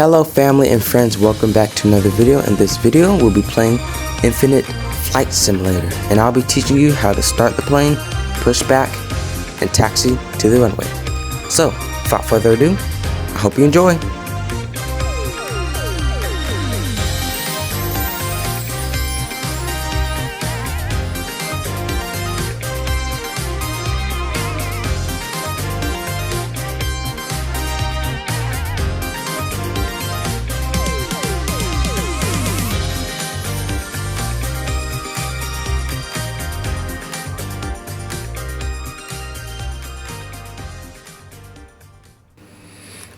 Hello family and friends, welcome back to another video. In this video we'll be playing Infinite Flight Simulator, and I'll be teaching you how to start the plane, push back, and taxi to the runway. So without further ado, I hope you enjoy.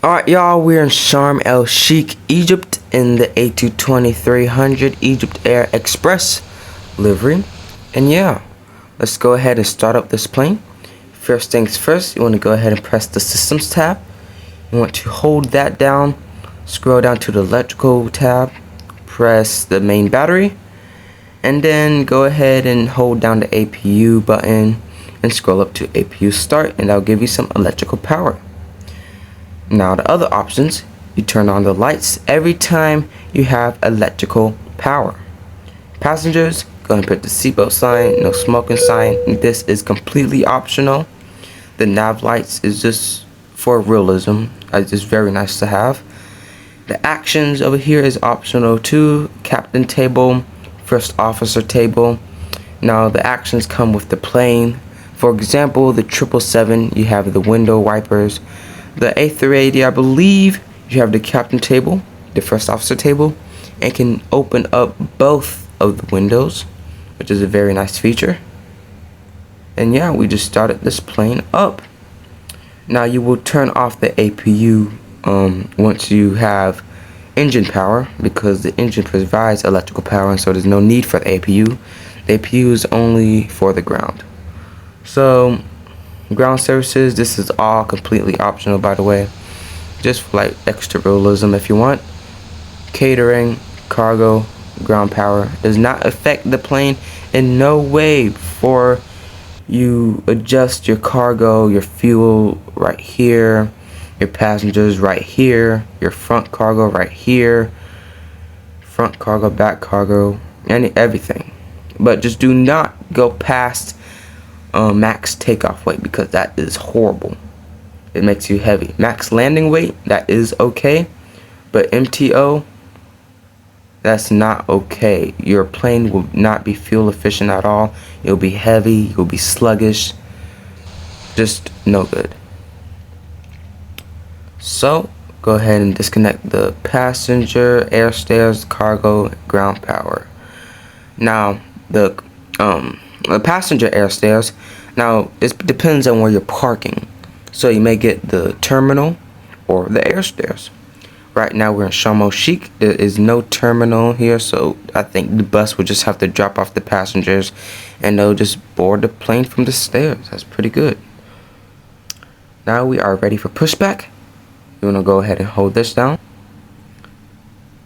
Alright y'all, we're in Sharm el Sheikh, Egypt in the A220-300 Egypt Air Express livery. And yeah, let's go ahead and start up this plane. First things first, you want to go ahead and press the Systems tab. You want to hold that down, scroll down to the Electrical tab, press the main battery, and then go ahead and hold down the APU button and scroll up to APU start, and that'll give you some electrical power. Now the other options, you turn on the lights every time you have electrical power. Passengers, go ahead and put the seatbelt sign, no smoking sign. This is completely optional. The nav lights is just for realism. It's just very nice to have. The actions over here is optional too. Captain table, first officer table. Now the actions come with the plane. For example, the 777, you have the window wipers. The A380, I believe you have the captain table, the first officer table, and can open up both of the windows, which is a very nice feature. And yeah, we just started this plane up. Now you will turn off the APU once you have engine power, because the engine provides electrical power, and so there's no need for the APU. The APU is only for the ground. So ground services, this is all completely optional, by the way, just for like extra realism if you want. Catering, cargo, ground power does not affect the plane in no way. For you adjust your cargo, your fuel right here, your passengers right here, your front cargo right here, front cargo, back cargo, and everything. But just do not go past max takeoff weight, because that is horrible. It makes you heavy. Max landing weight, that is okay, but MTO, that's not okay. Your plane will not be fuel efficient at all. You'll be heavy, you'll be sluggish, just no good. So go ahead and disconnect the passenger, air stairs, cargo, ground power. Now the passenger air stairs, now this depends on where you're parking, so you may get the terminal or the air stairs. Right now we're in Sharm el Sheikh. There is no terminal here, so I think the bus will just have to drop off the passengers and they'll just board the plane from the stairs. That's pretty good. Now we are ready for pushback. You want to go ahead and hold this down,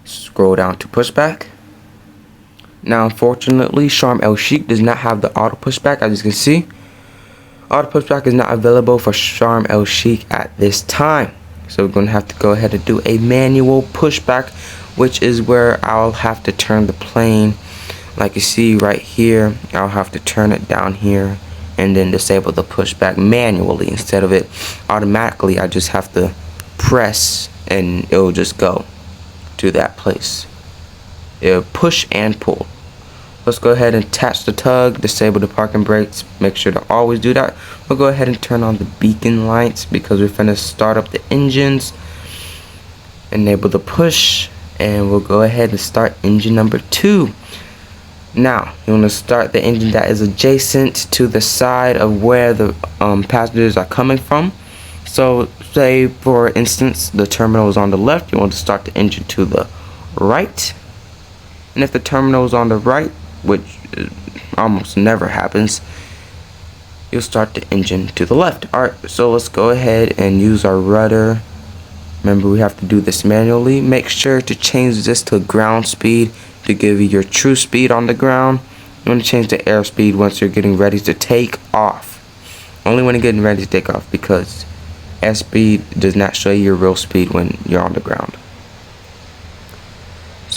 scroll down to pushback. Now unfortunately Sharm el Sheikh does not have the auto pushback. As you can see, auto pushback is not available for Sharm el Sheikh at this time, so we're going to have to go ahead and do a manual pushback, which is where I'll have to turn the plane, like you see right here. I'll have to turn it down here and then disable the pushback manually instead of it automatically. I just have to press and it'll just go to that place. It'll push and pull. Let's go ahead and attach the tug, disable the parking brakes. Make sure to always do that. We'll go ahead and turn on the beacon lights because we're finna start up the engines. Enable the push, and we'll go ahead and start engine number 2. Now you want to start the engine that is adjacent to the side of where the passengers are coming from. So say for instance the terminal is on the left, you want to start the engine to the right. And if the terminal is on the right, which almost never happens, you'll start the engine to the left. Alright, so let's go ahead and use our rudder. Remember, we have to do this manually. Make sure to change this to ground speed to give you your true speed on the ground. You want to change the airspeed once you're getting ready to take off. Only when you're getting ready to take off, because airspeed does not show you your real speed when you're on the ground.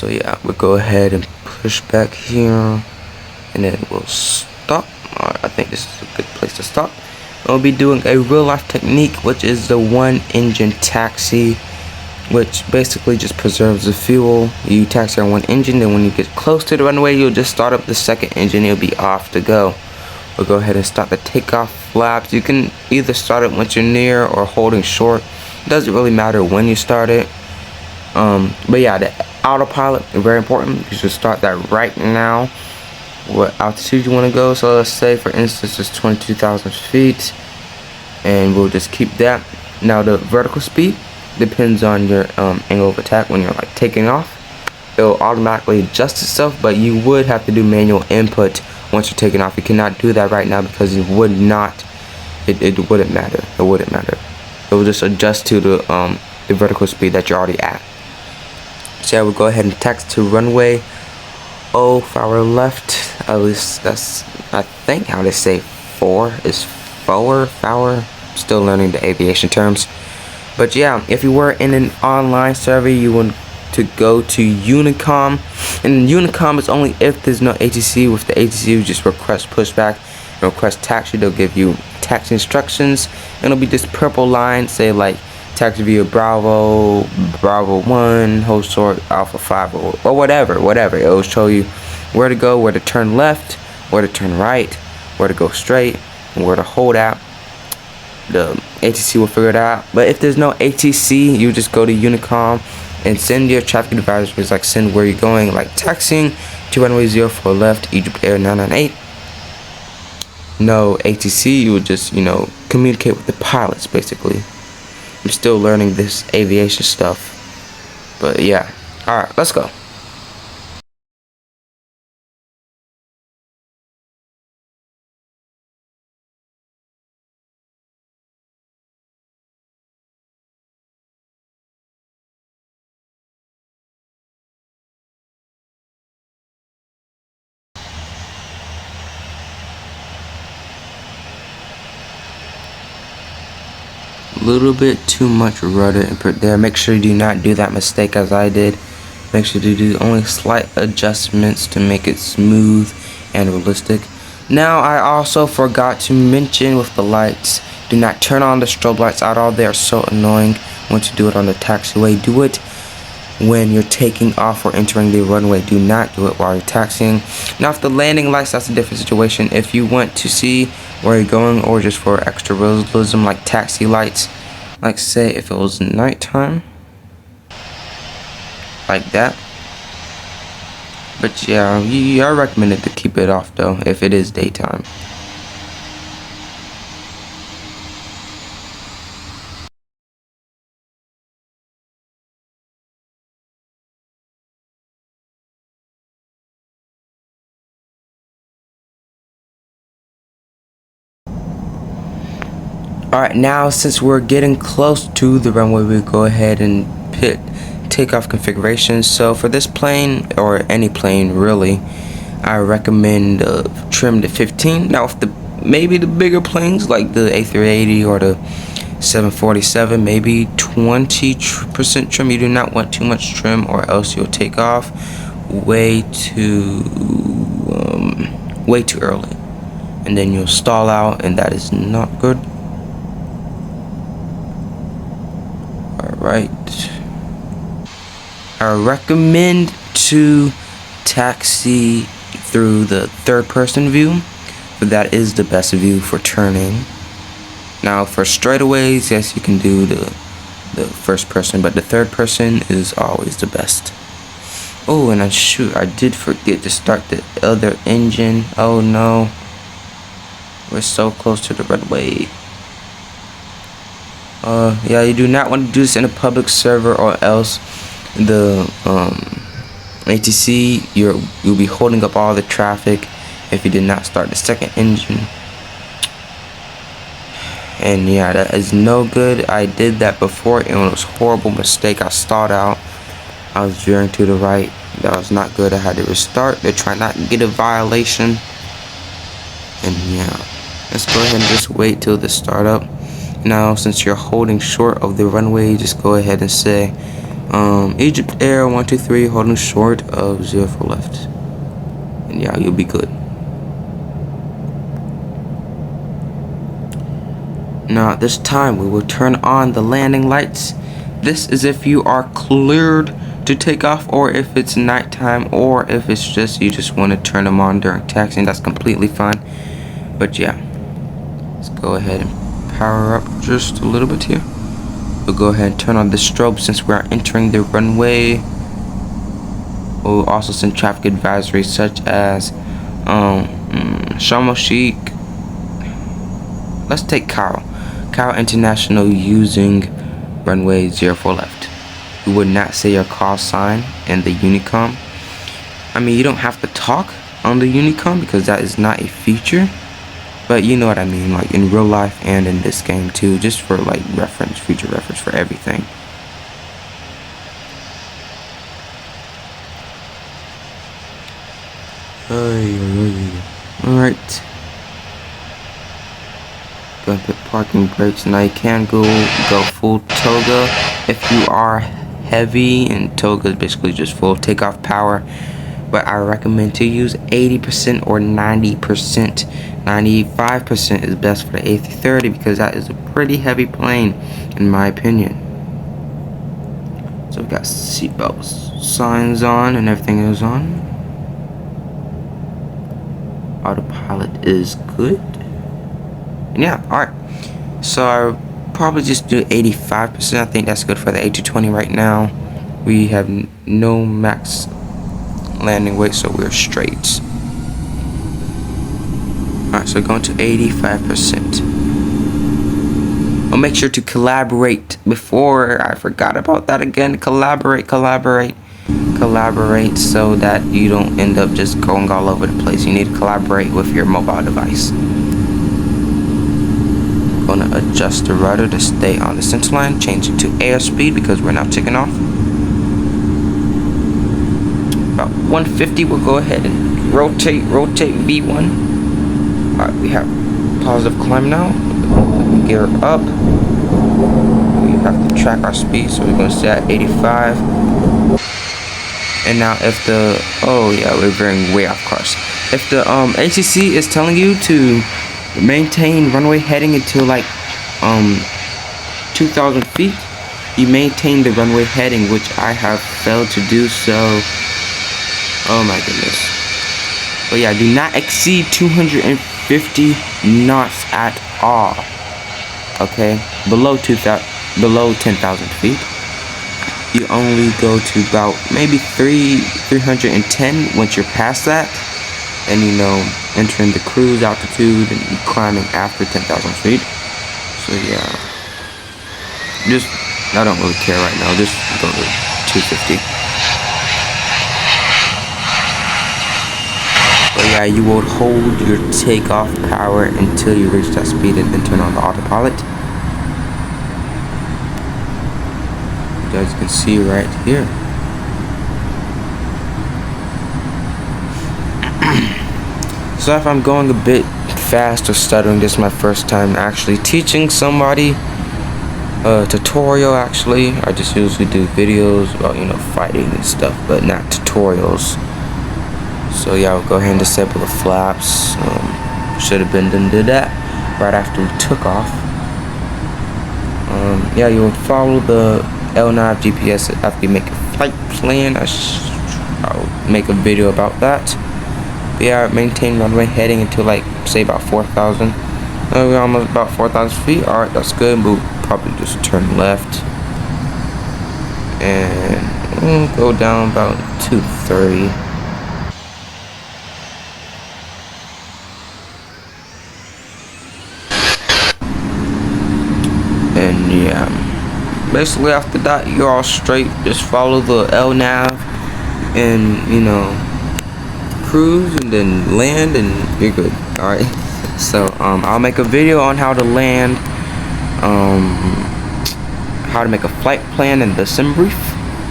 So yeah, we'll go ahead and push back here, and then we'll stop. Alright, I think this is a good place to stop. We'll be doing a real life technique, which is the one engine taxi, which basically just preserves the fuel. You taxi on one engine, then when you get close to the runway, you'll just start up the second engine, it'll be off to go. We'll go ahead and start the takeoff flaps. You can either start it once you're near or holding short. It doesn't really matter when you start it. But yeah, the autopilot is very important. You should start that right now. What altitude you want to go. So let's say for instance it's 22,000 feet, and we'll just keep that. Now the vertical speed depends on your angle of attack. When you're like taking off, it'll automatically adjust itself, but you would have to do manual input once you're taking off. You cannot do that right now because it would not, it wouldn't matter. It wouldn't matter. It will just adjust to the vertical speed that you're already at. So yeah, we'll go ahead and taxi to runway O for our left. At least that's, I think how they say 4 is forward. Still learning the aviation terms. But yeah, if you were in an online server, you want to go to Unicom, and Unicom is only if there's no ATC. With the ATC, you just request pushback and request taxi. They'll give you taxi instructions, and it'll be this purple line, say like taxi via Bravo 1, hold short, Alpha 5, or whatever. It'll show you where to go, where to turn left, where to turn right, where to go straight, and where to hold at. The ATC will figure it out. But if there's no ATC, you just go to Unicom and send your traffic advisories, like send where you're going, like taxiing to runway 04 left, Egypt Air 998. No ATC, you would just, you know, communicate with the pilots basically. I'm still learning this aviation stuff, but yeah. Alright, let's go. Little bit too much rudder input there. Make sure you do not do that mistake as I did. Make sure to do only slight adjustments to make it smooth and realistic. Now I also forgot to mention with the lights, do not turn on the strobe lights at all. They are so annoying once you do it on the taxiway. Do it when you're taking off or entering the runway. Do not do it while you're taxiing. Now if the landing lights, that's a different situation. If you want to see where you're going, or just for extra realism like taxi lights, like say if it was nighttime, like that. But yeah, I recommend it to keep it off though if it is daytime. Alright, now since we're getting close to the runway, we'll go ahead and pick takeoff configurations. So for this plane, or any plane really, I recommend trim to 15. Now if maybe the bigger planes like the A380 or the 747, maybe 20% trim. You do not want too much trim, or else you'll take off way too early, and then you'll stall out, and that is not good. Alright, I recommend to taxi through the third person view, but that is the best view for turning. Now for straightaways, yes, you can do the first person, but the third person is always the best. Oh, and I did forget to start the other engine. Oh no, we're so close to the runway. Yeah, you do not want to do this in a public server, or else the ATC, you'll be holding up all the traffic if you did not start the second engine. And yeah, that is no good. I did that before and it was a horrible mistake. I stalled out. I was veering to the right. That was not good. I had to restart to try not to get a violation. And yeah, let's go ahead and just wait till the startup. Now since you're holding short of the runway, just go ahead and say Egypt Air 123, holding short of 0 for left. And yeah, you'll be good. Now at this time, we will turn on the landing lights. This is if you are cleared to take off, or if it's nighttime, or if it's just you just want to turn them on during taxiing. That's completely fine. But yeah, let's go ahead and power up just a little bit here. We'll go ahead and turn on the strobe since we are entering the runway. We'll also send traffic advisories such as Sharm el Sheikh. Let's take Cairo International using runway 04 left. You would not say your call sign in the Unicom. I mean, you don't have to talk on the Unicom because that is not a feature. But you know what I mean, like in real life and in this game too, just for like reference, future reference for everything. Alright. Gonna put parking brakes. Now you can go full toga if you are heavy, and toga is basically just full takeoff power. But I recommend to use 80% or 90%. 95% is best for the A330 because that is a pretty heavy plane in my opinion. So we got seatbelt signs on and everything is on. Autopilot is good. And yeah, alright. So I'll probably just do 85%. I think that's good for the A220 right now. We have no max landing weight, so we're straight. Alright, so going to 85%. I'll make sure to collaborate before I forgot about that again. Collaborate so that you don't end up just going all over the place. You need to collaborate with your mobile device. I'm gonna adjust the rudder to stay on the center line, change it to airspeed because we're now taking off. About 150, we'll go ahead and rotate V1. Alright, we have positive climb now. Gear up. We have to track our speed, so we're going to stay at 85. And now if the, oh yeah, we're veering way off course. If the ACC is telling you to maintain runway heading until like 2,000 feet, you maintain the runway heading, which I have failed to do so. Oh my goodness. But yeah, do not exceed 250 knots at all. Okay, below 10,000 feet, you only go to about maybe 310 once you're past that, and you know, entering the cruise altitude and climbing after 10,000 feet. So yeah, just I don't really care right now. Just go to 250. But yeah, you will hold your takeoff power until you reach that speed and then turn on the autopilot. You guys can see right here. So if I'm going a bit fast or stuttering, this is my first time actually teaching somebody. Tutorial actually. I just usually do videos about, you know, fighting and stuff, but not tutorials. So yeah, I'll go ahead and disable the flaps. Should have been did that right after we took off. Yeah, you will follow the L9 GPS after you make a flight plan. I'll make a video about that. But yeah, maintain runway heading until like say about 4,000. We're almost about 4,000 feet. Alright, that's good. We'll probably just turn left and go down about 230. And yeah, basically after that you're all straight. Just follow the L nav and, you know, cruise and then land and you're good. Alright, so I'll make a video on how to land, how to make a flight plan in the sim brief,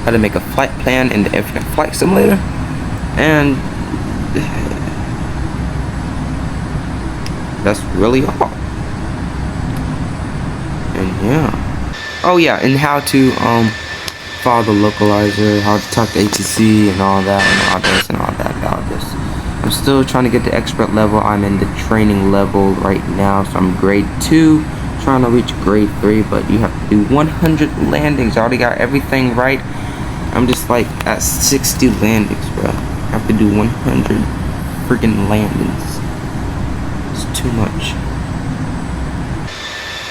how to make a flight plan in the Infinite Flight Simulator, and that's really all. And yeah, oh yeah, and how to follow the localizer, how to talk to ATC and all that, and all this and all that, all this. I'm still trying to get the expert level. I'm in the training level right now, so I'm grade 2, trying to reach grade 3, but you have to do 100 landings. I already got everything right. I'm just like at 60 landings, bro. I have to do 100 freaking landings. It's too much.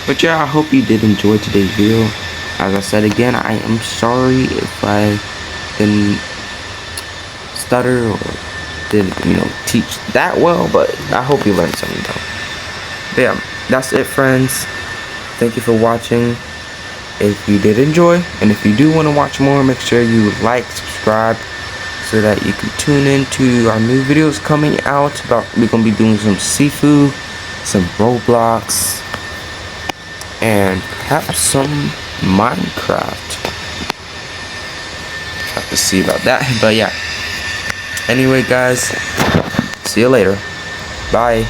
But yeah, I hope you did enjoy today's video. As I said again, I am sorry if I didn't stutter or didn't, teach that well, but I hope you learned something though. But yeah, that's it, friends. Thank you for watching. If you did enjoy, and if you do want to watch more, make sure you like, subscribe, so that you can tune in to our new videos coming out. We're gonna be doing some seafood, some Roblox, and perhaps some Minecraft. Have to see about that. But yeah. Anyway, guys, see you later. Bye.